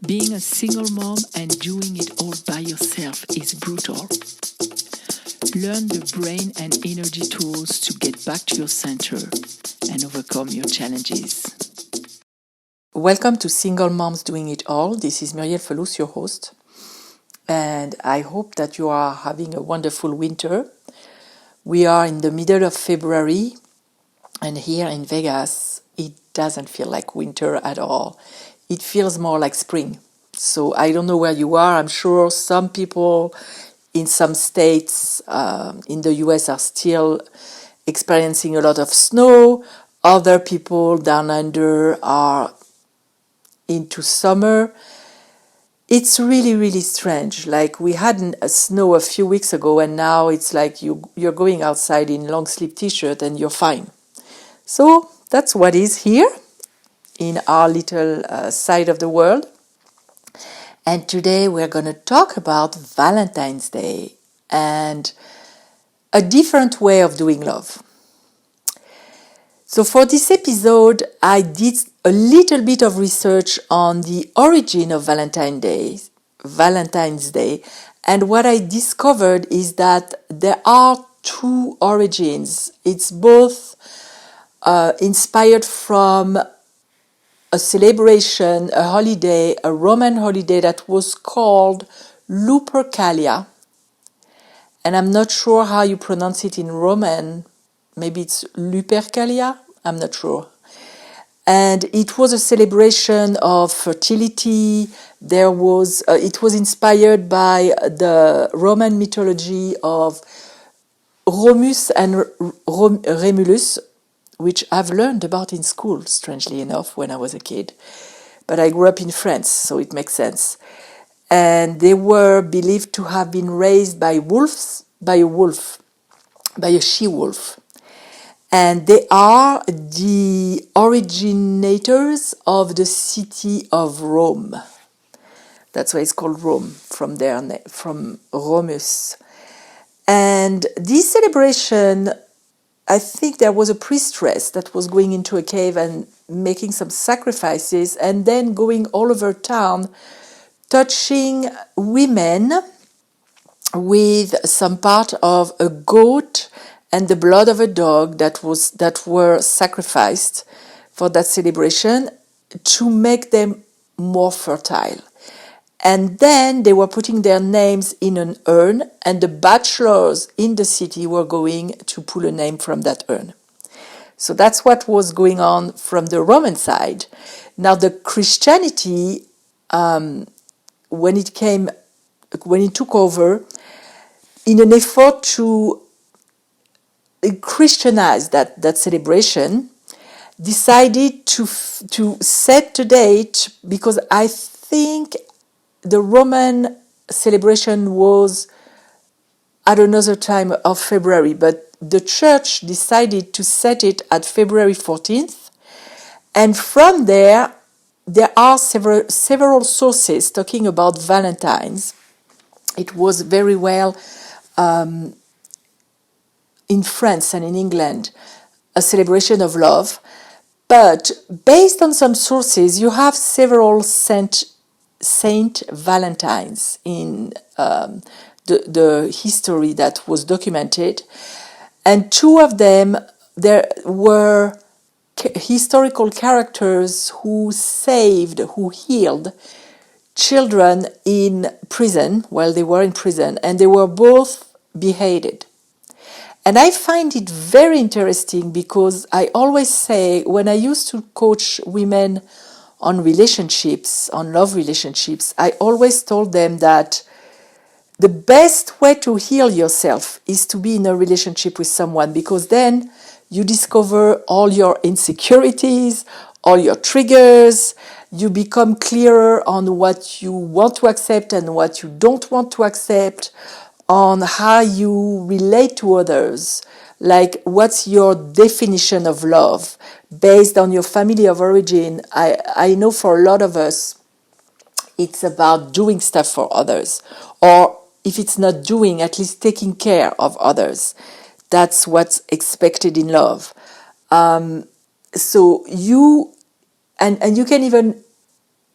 Being a single mom and doing it all by yourself is brutal. Learn the brain and energy tools to get back to your center and overcome your challenges. Welcome to Single Moms Doing It All. This is Muriel Felous, your host. And I hope that you are having a wonderful winter. We are in the middle of February, and here in Vegas, it doesn't feel like winter at all. It feels more like spring. So I don't know where you are. I'm sure some people in some states in the US are still experiencing a lot of snow. Other people down under are into summer. It's really, really strange. Like we had a snow a few weeks ago, and now it's like you're going outside in long sleeve t-shirt and you're fine. So that's what is here in our little side of the world. And today we're going to talk about Valentine's Day and a different way of doing love. So for this episode, I did a little bit of research on the origin of Valentine's Day, and what I discovered is that there are two origins. It's both inspired from a celebration, a holiday, a Roman holiday that was called Lupercalia. And I'm not sure how you pronounce it in Roman. Maybe it's Lupercalia? I'm not sure. And it was a celebration of fertility. It was inspired by the Roman mythology of Romulus and Remulus, which I've learned about in school, strangely enough, when I was a kid. But I grew up in France, so it makes sense. And they were believed to have been raised by a she-wolf. And they are the originators of the city of Rome. That's why it's called Rome, from Romus. And this celebration, I think there was a priestess that was going into a cave and making some sacrifices and then going all over town, touching women with some part of a goat and the blood of a dog that were sacrificed for that celebration to make them more fertile. And then they were putting their names in an urn, and the bachelors in the city were going to pull a name from that urn. So that's what was going on from the Roman side. Now the Christianity, when it took over, in an effort to Christianize that celebration, decided to set the date, because I think the Roman celebration was at another time of February, but the church decided to set it at February 14th. And from there are several sources talking about Valentine's. It was very well in France and in England, a celebration of love. But based on some sources, you have several Saint Valentines in the history that was documented. And two of them, there were historical characters who healed children in prison while they were in prison, and they were both beheaded. And I find it very interesting because I always say, when I used to coach women on relationships, on love relationships, I always told them that the best way to heal yourself is to be in a relationship with someone, because then you discover all your insecurities, all your triggers, you become clearer on what you want to accept and what you don't want to accept, on how you relate to others, like what's your definition of love based on your family of origin. I know for a lot of us, it's about doing stuff for others, or if it's not doing, at least taking care of others. That's what's expected in love. So you can even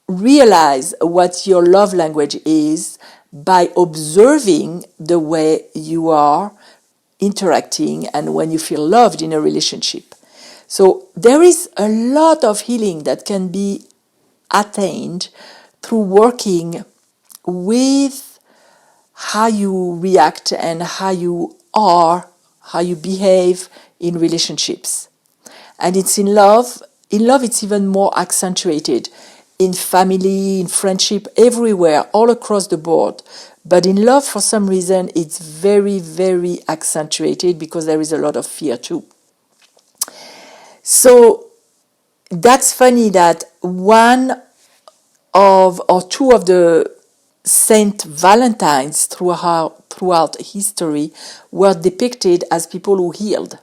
realize what your love language is by observing the way you are interacting and when you feel loved in a relationship. So there is a lot of healing that can be attained through working with how you react and how you are, how you behave in relationships. And it's in love. In love, it's even more accentuated. In family, in friendship, everywhere, all across the board. But in love, for some reason, it's very, very accentuated because there is a lot of fear too. So that's funny that one of or two of the Saint Valentines throughout history were depicted as people who healed.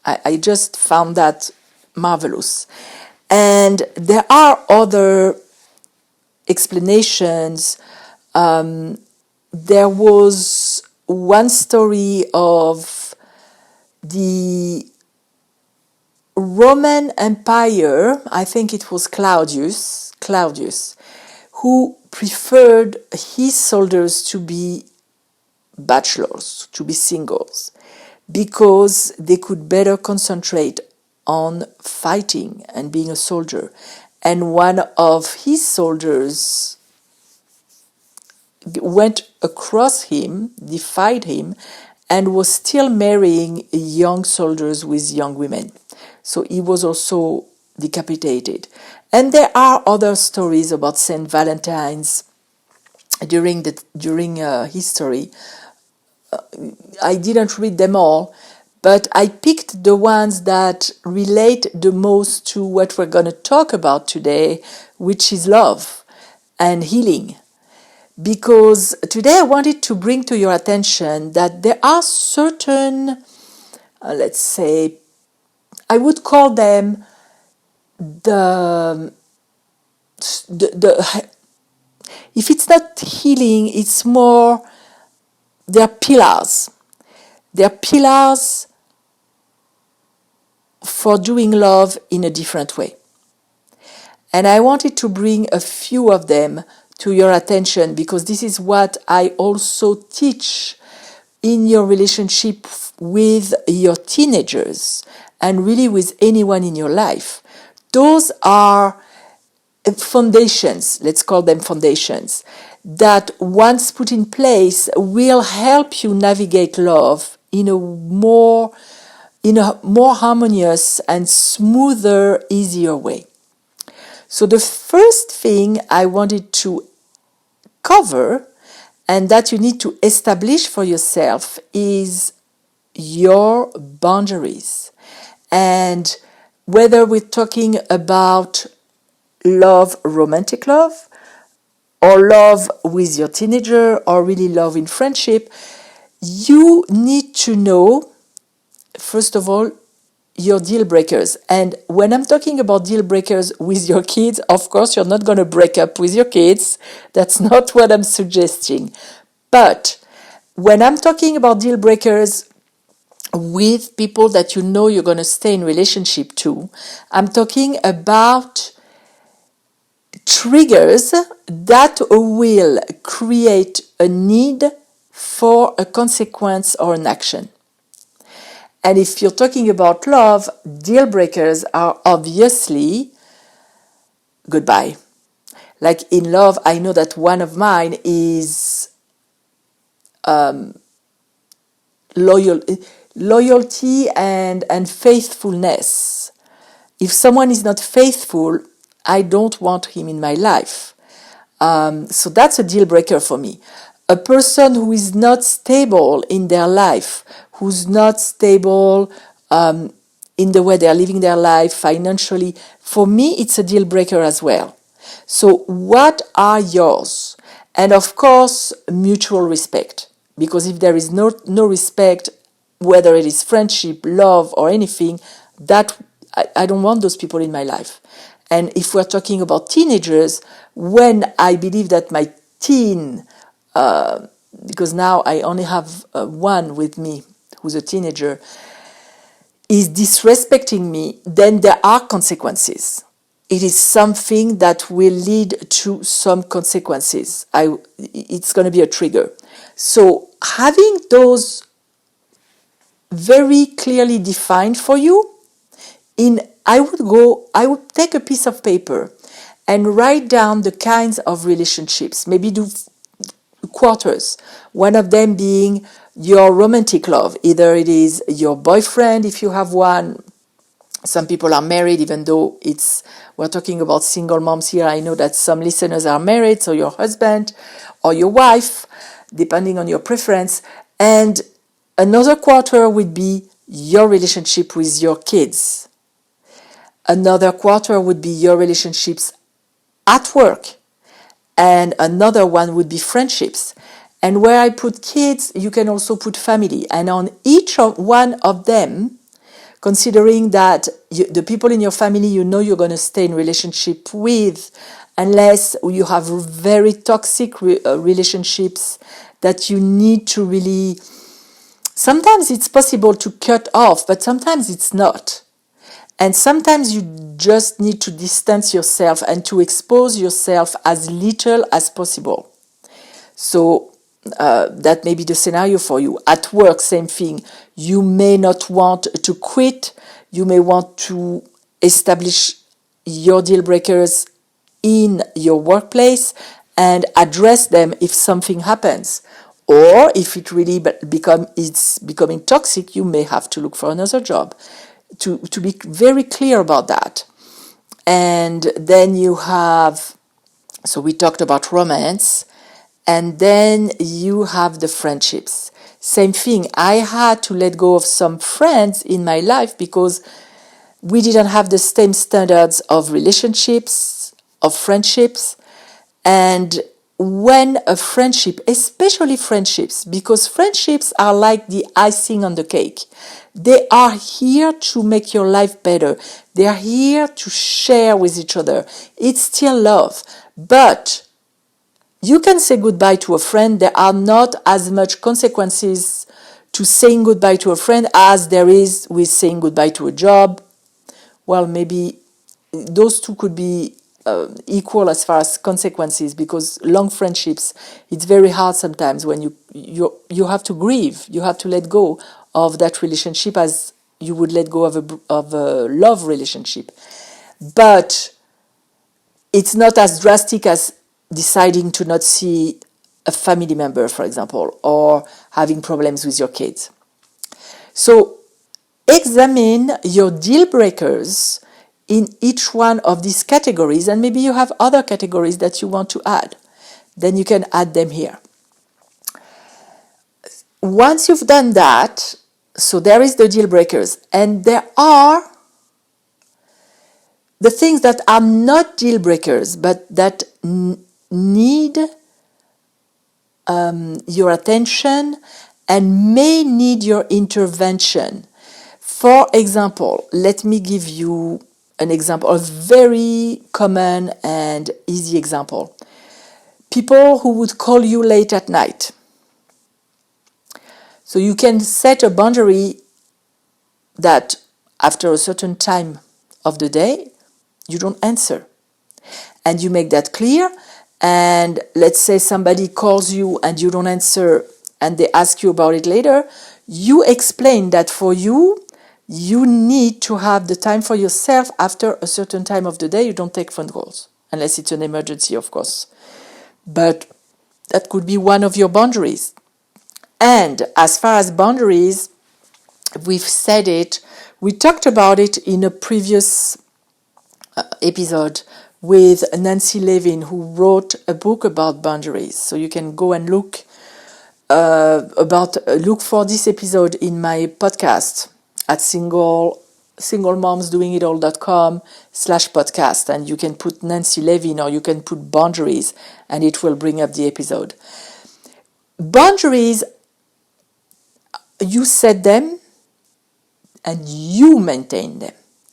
I just found that marvelous. And there are other explanations. There was one story of the Roman Empire, I think it was Claudius, who preferred his soldiers to be bachelors, to be singles, because they could better concentrate on fighting and being a soldier. And one of his soldiers went across him, defied him, and was still marrying young soldiers with young women. So he was also decapitated. And there are other stories about Saint Valentine's during history. I didn't read them all, but I picked the ones that relate the most to what we're going to talk about today, which is love and healing. Because today I wanted to bring to your attention that there are certain, let's say, I would call them the if it's not healing, it's more, they're pillars. They're pillars for doing love in a different way. And I wanted to bring a few of them to your attention because this is what I also teach in your relationship with your teenagers and really with anyone in your life. Those are foundations, let's call them foundations, that once put in place will help you navigate love in a more harmonious and smoother, easier way. So the first thing I wanted to cover and that you need to establish for yourself is your boundaries. And whether we're talking about love, romantic love, or love with your teenager, or really love in friendship, you need to know, first of all, your deal breakers. And when I'm talking about deal breakers with your kids, of course, you're not going to break up with your kids. That's not what I'm suggesting. But when I'm talking about deal breakers with people that you know you're going to stay in relationship to, I'm talking about triggers that will create a need for a consequence or an action. And if you're talking about love, deal breakers are obviously goodbye. Like in love, I know that one of mine is loyalty and faithfulness. If someone is not faithful, I don't want him in my life. So that's a deal breaker for me. A person who is not stable in their life, who's not stable in the way they are living their life financially, for me, it's a deal breaker as well. So what are yours? And of course, mutual respect. Because if there is no respect, whether it is friendship, love, or anything, that I don't want those people in my life. And if we're talking about teenagers, when I believe that my teen, because now I only have one with me who's a teenager, is disrespecting me, then there are consequences. it is something that will lead to some consequences. It's going to be a trigger. So having those very clearly defined for you, I would take a piece of paper and write down the kinds of relationships, maybe do quarters, one of them being your romantic love. Either it is your boyfriend, if you have one. Some people are married, even though we're talking about single moms here. I know that some listeners are married, so your husband or your wife, depending on your preference. And another quarter would be your relationship with your kids. Another quarter would be your relationships at work. And another one would be friendships. And where I put kids, you can also put family. And on each one of them, considering that the people in your family you're going to stay in relationship with, unless you have very toxic relationships that you need to really, sometimes it's possible to cut off, but sometimes it's not. And sometimes you just need to distance yourself and to expose yourself as little as possible. So that may be the scenario for you. At work, same thing. You may not want to quit. You may want to establish your deal breakers in your workplace and address them if something happens. Or if it really it's becoming toxic, you may have to look for another job. To be very clear about that. And then you have, so we talked about romance, and then you have the friendships. Same thing, I had to let go of some friends in my life because we didn't have the same standards of relationships, of friendships. And when a friendship, especially friendships, because friendships are like the icing on the cake. They are here to make your life better. They are here to share with each other. It's still love. But you can say goodbye to a friend. There are not as much consequences to saying goodbye to a friend as there is with saying goodbye to a job. Well, maybe those two could be equal as far as consequences, because long friendships, it's very hard sometimes when you have to grieve, you have to let go of that relationship as you would let go of a love relationship. But it's not as drastic as deciding to not see a family member, for example, or having problems with your kids. So examine your deal breakers in each one of these categories, and maybe you have other categories that you want to add. Then you can add them here. Once you've done that, so there is the deal breakers, and there are the things that are not deal breakers, but that need your attention and may need your intervention. For example, let me give you an example, a very common and easy example. People who would call you late at night. So you can set a boundary that after a certain time of the day, you don't answer. And you make that clear. And let's say somebody calls you and you don't answer and they ask you about it later. You explain that for you, you need to have the time for yourself after a certain time of the day. You don't take phone calls, unless it's an emergency, of course. But that could be one of your boundaries. And as far as boundaries, we've said it, we talked about it in a previous episode with Nancy Levin, who wrote a book about boundaries. So you can go and look for this episode in my podcast at singlemomsdoingitall.com/podcast, and you can put Nancy Levin or you can put boundaries and it will bring up the episode. Boundaries, you set them and you maintain them.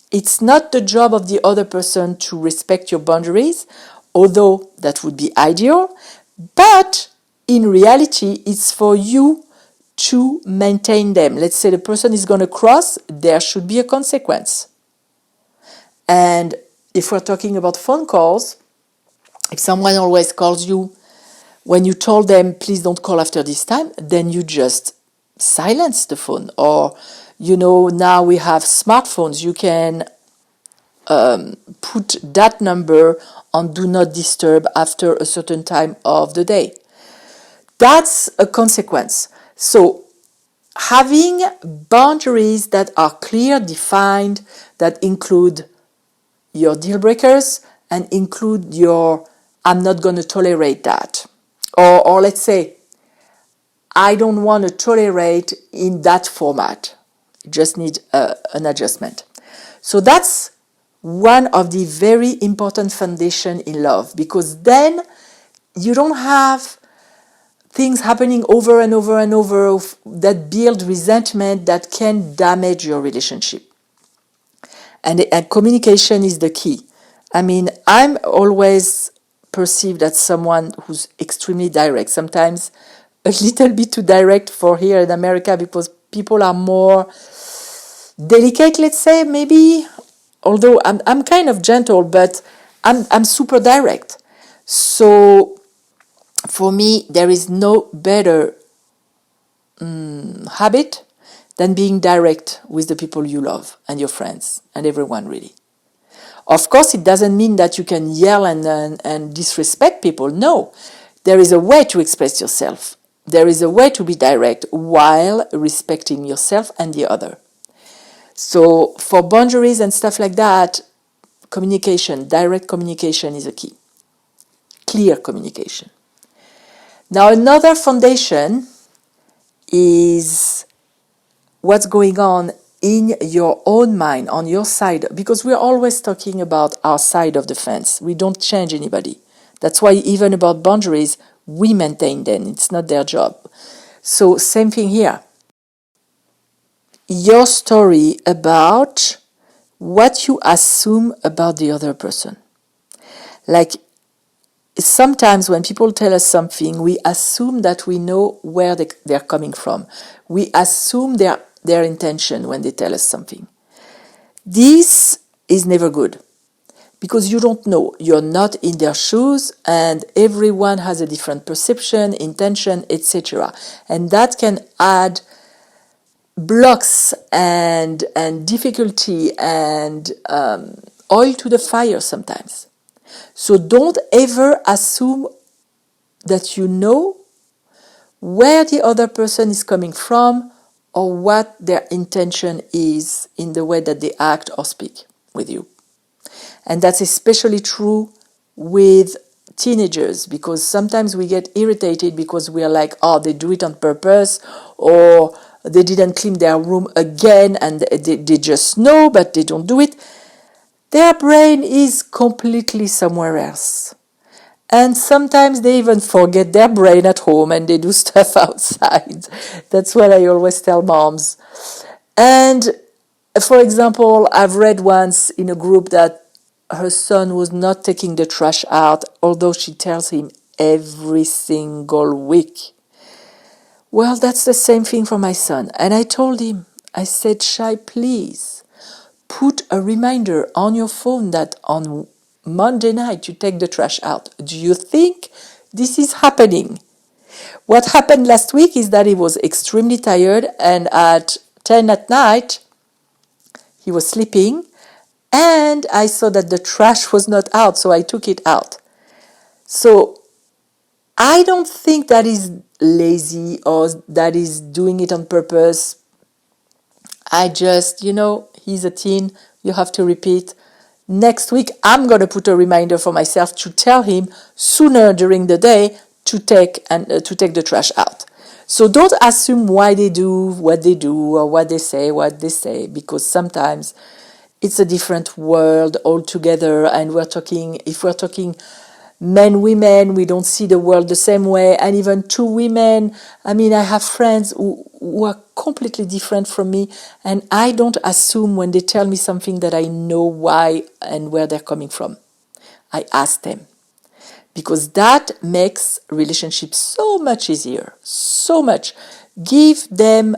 It's not the job of the other person to respect your boundaries, although that would be ideal, but in reality, it's for you to maintain them. Let's say the person is going to cross, there should be a consequence. And if we're talking about phone calls, if someone always calls you, when you told them, please don't call after this time, then you just silence the phone. Or, now we have smartphones. You can put that number on do not disturb after a certain time of the day. That's a consequence. So having boundaries that are clear, defined, that include your deal breakers and include your I'm not going to tolerate that. Or let's say, I don't want to tolerate in that format. You just need an adjustment. So that's one of the very important foundation in love, because then you don't have things happening over and over and over that build resentment that can damage your relationship. And communication is the key. I mean, I'm always perceived as someone who's extremely direct, sometimes a little bit too direct for here in America, because people are more delicate, let's say, maybe. Although I'm kind of gentle, but I'm super direct. So for me, there is no better habit than being direct with the people you love and your friends and everyone, really. Of course, it doesn't mean that you can yell and disrespect people. No, there is a way to express yourself. There is a way to be direct while respecting yourself and the other. So for boundaries and stuff like that, communication, direct communication is a key. Clear communication. Now, another foundation is what's going on in your own mind, on your side, because we're always talking about our side of the fence. We don't change anybody. That's why even about boundaries, we maintain them. It's not their job. So same thing here. Your story about what you assume about the other person. Like, sometimes when people tell us something, we assume that we know where they're coming from. We assume their intention when they tell us something. This is never good, because you don't know. You're not in their shoes, and everyone has a different perception, intention, etc. And that can add blocks and difficulty and oil to the fire sometimes. So don't ever assume that you know where the other person is coming from or what their intention is in the way that they act or speak with you. And that's especially true with teenagers, because sometimes we get irritated because we are like, oh, they do it on purpose, or they didn't clean their room again and they just know, but they don't do it. Their brain is completely somewhere else. And sometimes they even forget their brain at home and they do stuff outside. That's what I always tell moms. And for example, I've read once in a group that her son was not taking the trash out, although she tells him every single week. Well, that's the same thing for my son. And I told him, I said, Shai, please put a reminder on your phone that on Monday night you take the trash out. Do you think this is happening? What happened last week is that he was extremely tired, and at 10 at night he was sleeping, and I saw that the trash was not out, so I took it out. So I don't think that is lazy or that is doing it on purpose. I just, he's a teen, you have to repeat. Next week, I'm going to put a reminder for myself to tell him sooner during the day to take the trash out. So don't assume why they do what they do or what they say, because sometimes it's a different world altogether, and if we're talking men, women, we don't see the world the same way, and even two women. I mean, I have friends who are completely different from me, and I don't assume when they tell me something that I know why and where they're coming from. I ask them, because that makes relationships so much easier, so much. Give them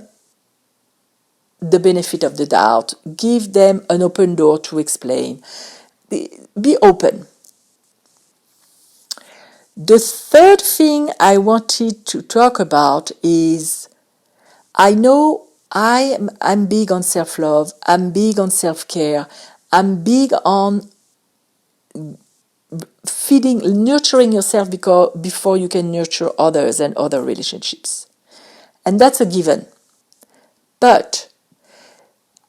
the benefit of the doubt. Give them an open door to explain. be open. The third thing I wanted to talk about is, I know I'm big on self-love, I'm big on self-care, I'm big on nurturing yourself before you can nurture others and other relationships. And that's a given. But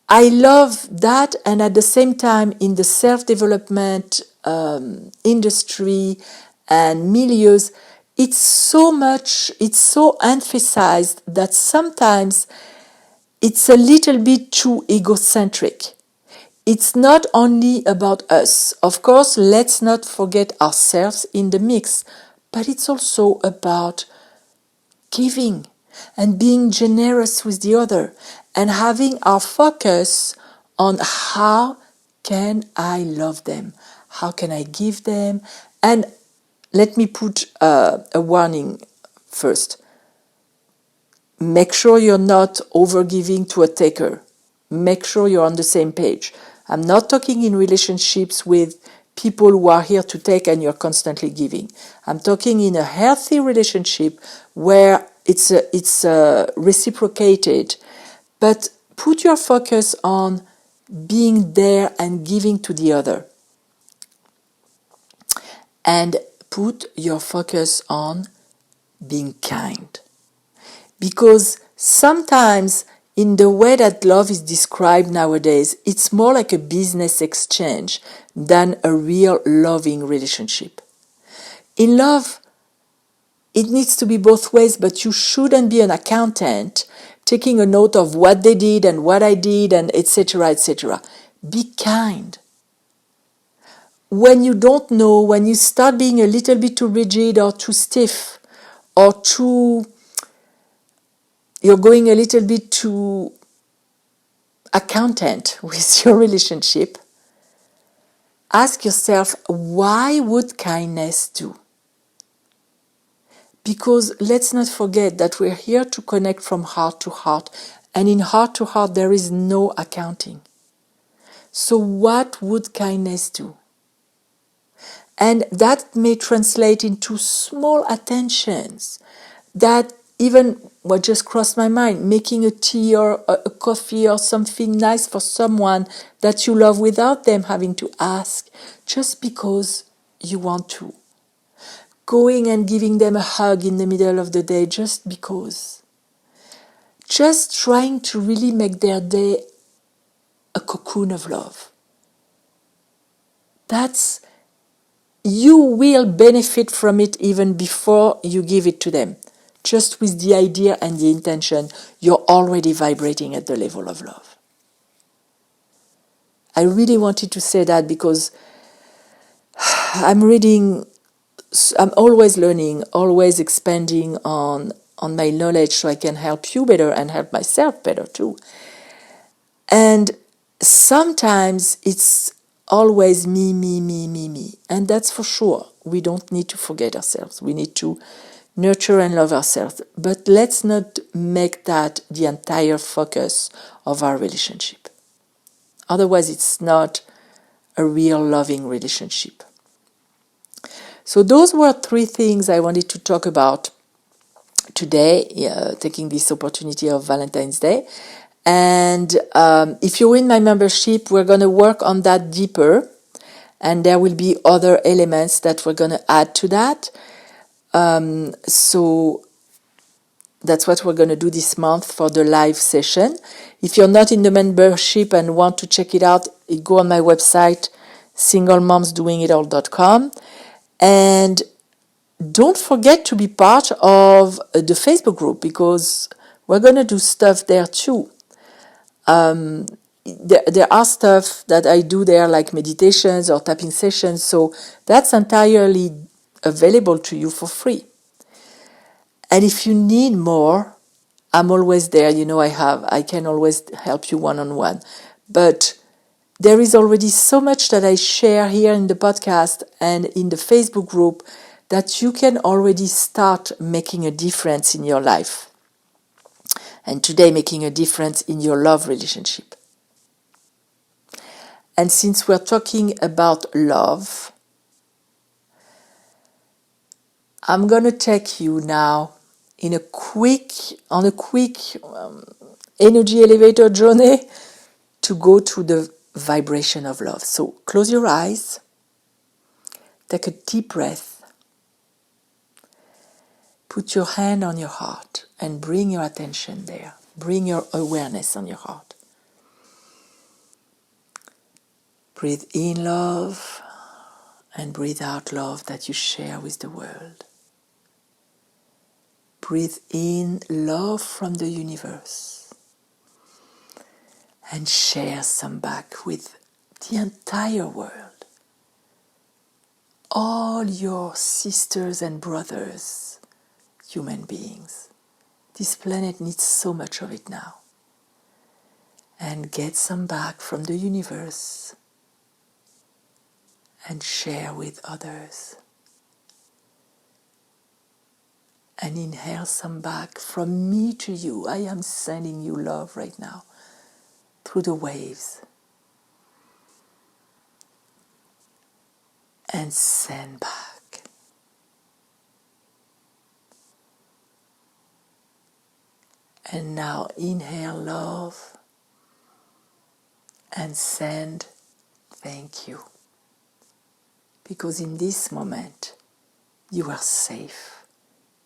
I love that, and at the same time, in the self-development industry and milieus, it's so emphasized that sometimes it's a little bit too egocentric. It's not only about us. Of course, let's not forget ourselves in the mix, but it's also about giving and being generous with the other and having our focus on how can I love them? How can I give them? And let me put a warning first. Make sure you're not overgiving to a taker. Make sure you're on the same page. I'm not talking in relationships with people who are here to take and you're constantly giving. I'm talking in a healthy relationship where it's reciprocated, but put your focus on being there and giving to the other. And put your focus on being kind. Because sometimes in the way that love is described nowadays, it's more like a business exchange than a real loving relationship. In love, it needs to be both ways, but you shouldn't be an accountant taking a note of what they did and what I did and etc., etc. Be kind. When you don't know, when you start being a little bit too rigid or too stiff or you're going a little bit too accountant with your relationship, ask yourself, why would kindness do? Because let's not forget that we're here to connect from heart to heart, and in heart to heart there is no accounting. So what would kindness do? And that may translate into small attentions that even what just crossed my mind, making a tea or a coffee or something nice for someone that you love without them having to ask, just because you want to. Going and giving them a hug in the middle of the day just because. Just trying to really make their day a cocoon of love. You will benefit from it even before you give it to them. Just with the idea and the intention, you're already vibrating at the level of love. I really wanted to say that because I'm always learning, always expanding on my knowledge so I can help you better and help myself better too. And sometimes it's always me. And that's for sure. We don't need to forget ourselves. We need to nurture and love ourselves. But let's not make that the entire focus of our relationship. Otherwise, it's not a real loving relationship. So those were 3 things I wanted to talk about today, taking this opportunity of Valentine's Day. And if you're in my membership, we're going to work on that deeper. And there will be other elements that we're going to add to that. So that's what we're going to do this month for the live session. If you're not in the membership and want to check it out, go on my website, singlemomsdoingitall.com. And don't forget to be part of the Facebook group because we're going to do stuff there too. There are stuff that I do there like meditations or tapping sessions, so that's entirely available to you for free. And if you need more, I'm always there. I can always help you one-on-one. But there is already so much that I share here in the podcast and in the Facebook group that you can already start making a difference in your life. And today, making a difference in your love relationship. And since we're talking about love, I'm going to take you now on a quick energy elevator journey to go to the vibration of love. So close your eyes, take a deep breath, put your hand on your heart and bring your attention there. Bring your awareness on your heart. Breathe in love and breathe out love that you share with the world. Breathe in love from the universe and share some back with the entire world. All your sisters and brothers, human beings. This planet needs so much of it now. And get some back from the universe and share with others. And inhale some back from me to you. I am sending you love right now through the waves. And send back. And now inhale love and send thank you. Because in this moment, you are safe.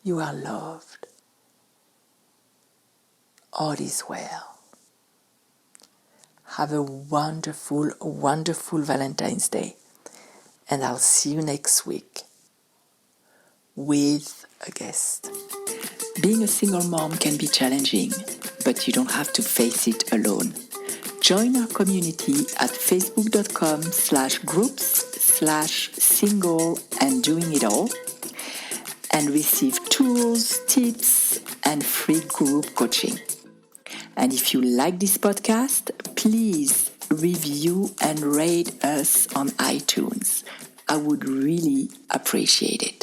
You are loved. All is well. Have a wonderful, wonderful Valentine's Day. And I'll see you next week with a guest. Being a single mom can be challenging, but you don't have to face it alone. Join our community at facebook.com/groups/single and doing it all and receive tools, tips, and free group coaching. And if you like this podcast, please review and rate us on iTunes. I would really appreciate it.